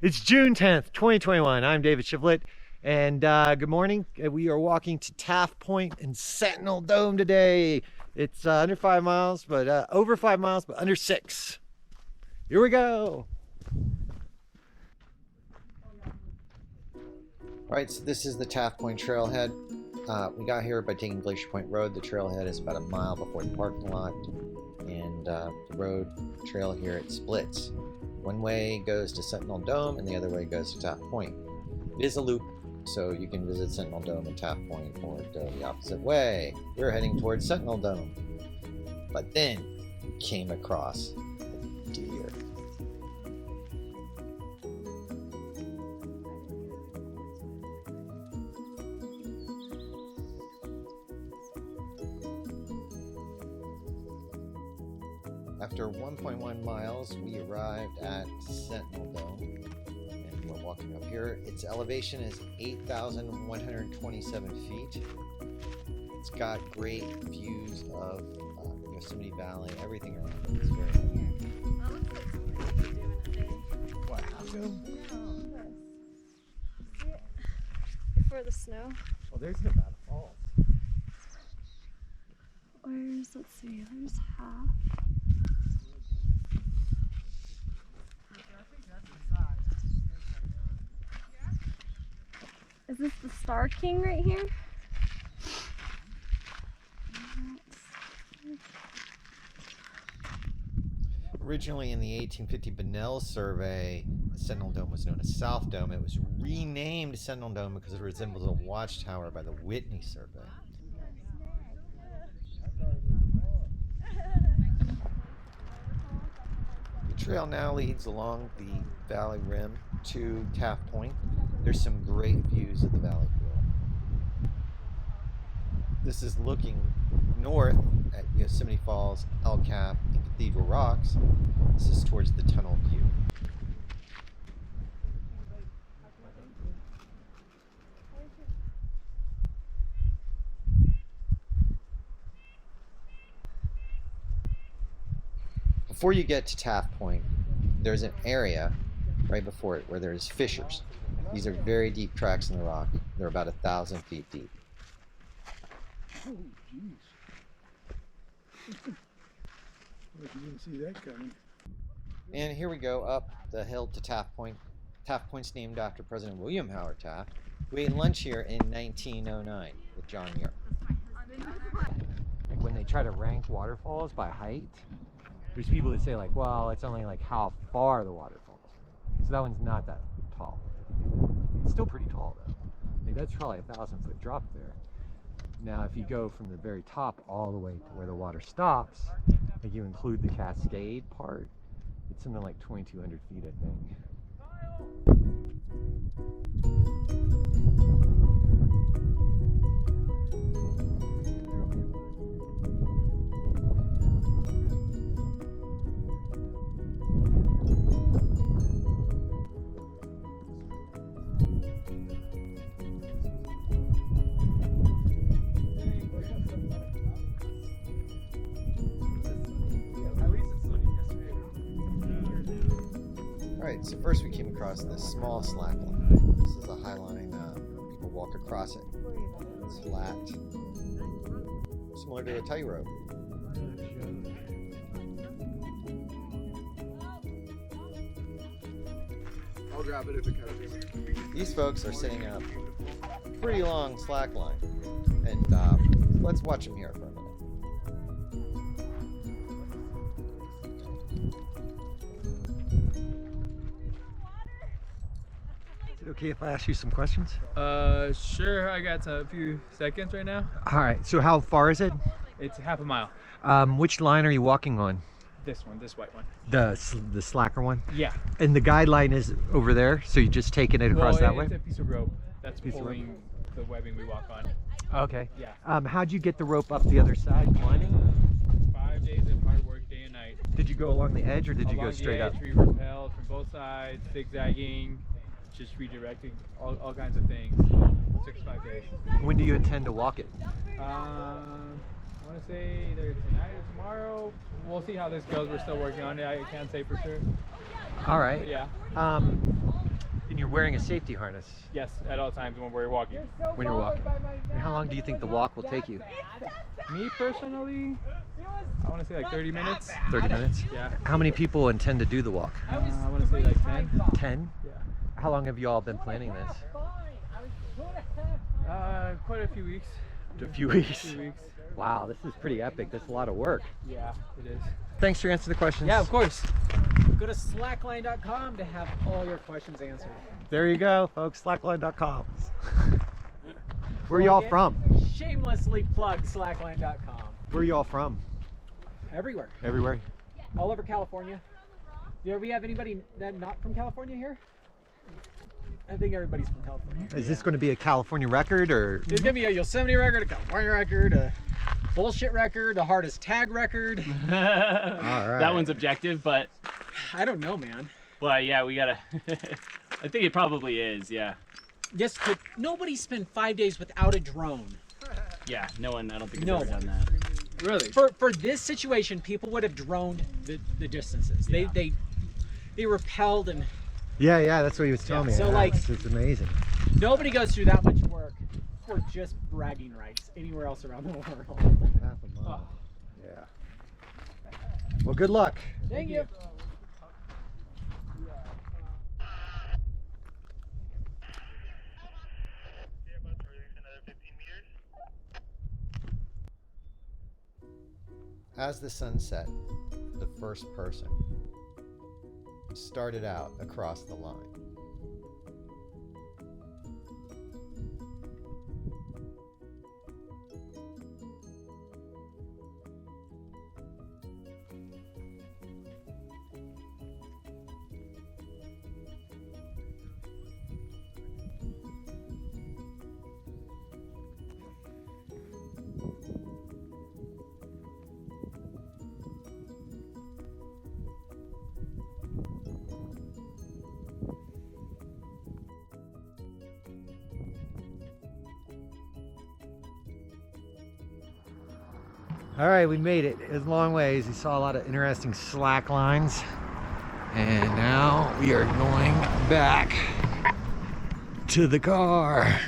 It's June 10th, 2021. I'm David Shivlet, and good morning. We are walking to Taft Point and Sentinel Dome today. It's under 5 miles, but over 5 miles, but under 6. Here we go. All right, so this is the Taft Point Trailhead. We got here by taking Glacier Point Road. The trailhead is about a mile before the parking lot, and the road trail here, it splits. One way goes to Sentinel Dome and the other way goes to Taft Point. It is a loop, so you can visit Sentinel Dome and Taft Point or go the opposite way. We're heading towards Sentinel Dome. But then we came across a deer. After 1.1 miles, we arrived at Sentinel Dome, and we're walking up here. Its elevation is 8,127 feet. It's got great views of Yosemite Valley, everything around it. It's very nice. What, how come? Before the snow. Well, there's Nevada Falls. Let's see, there's half. Is this the Star King right here? Originally in the 1850 Bunnell survey, Sentinel Dome was known as South Dome. It was renamed Sentinel Dome because it resembles a watchtower by the Whitney survey. The trail now leads along the valley rim to Taft Point. There's some great views of the valley floor. This is looking north at Yosemite Falls, El Cap, and Cathedral Rocks. This is towards the tunnel view. Before you get to Taft Point, there's an area right before it where there's fissures. These are very deep cracks in the rock. They're about 1,000 feet deep. Oh, jeez. You didn't see that coming. And here we go up the hill to Taft Point. Taft Point's named after President William Howard Taft, who ate lunch here in 1909 with John Muir. Like when they try to rank waterfalls by height, there's people that say like, well, it's only like how far the water falls. So that one's not that tall. It's still pretty tall though. Like that's probably 1,000-foot drop there. Now if you go from the very top all the way to where the water stops, like you include the cascade part, it's something like 2,200 feet, I think. Alright, so first we came across this small slackline. This is a high line, people walk across it. It's flat, similar to a tightrope. I'll grab it if it comes. These folks are sitting in a pretty long slackline, and let's watch them here for a minute. Is it okay if I ask you some questions? Sure. I got a few seconds right now. All right, so how far is it? It's half a mile. Which line are you walking on? This one, this white one. The slacker one? Yeah. And the guideline is over there, so you're just taking it across that way? It's a piece of rope that's Piece of rope. pulling the webbing we walk on. Okay. Yeah. How'd you get the rope up the other side, climbing? 5 days of hard work, day and night. Did you go along the edge or did you go Along straight the up? edge, we rappelled from both sides, zigzagging, just redirecting, all kinds of things. 6 to 5 days. When do you intend to walk it? I want to say either tonight or tomorrow. We'll see how this goes. We're still working on it. I can't say for sure. All right. But yeah. And you're wearing a safety harness Yes, at all times when we're walking. when you're walking. And how long do you think the walk will take you? Me personally, I want to say like 30 minutes. 30 minutes? Yeah. How many people intend to do the walk? I want to say like 10. 10? Yeah. How long have you all been planning this? Quite a few weeks. A few weeks. Few weeks. Wow, this is pretty epic. That's a lot of work. Yeah, it is. Thanks for answering the questions. Yeah, of course. Go to slackline.com to have all your questions answered. There you go, folks. Slackline.com. Where are y'all from? Shamelessly plug slackline.com. Where are y'all from? Everywhere. Everywhere? All over California. Do we have anybody that not from California here? I think everybody's from California. Is this going to be a California record or? There's gonna be a Yosemite record, a California record, a bullshit record, a hardest tag record. All right. That one's objective, but I don't know, man. well, yeah, we gotta. I think it probably is. Yeah, Yes, but nobody spent 5 days without a drone. yeah. No one. I don't think has No ever one. done that. Really? For this situation, people would have droned the distances. Yeah. They repelled, and Yeah, that's what he was telling me. so, Yeah, like- it's amazing. nobody goes through that much work for just bragging rights anywhere else around the world. Half a mile. Yeah. Well, good luck. Thank you. As the sun set, the first person started out across the line. All right, we made it. It was a long ways. We saw a lot of interesting slack lines. And now we are going back to the car.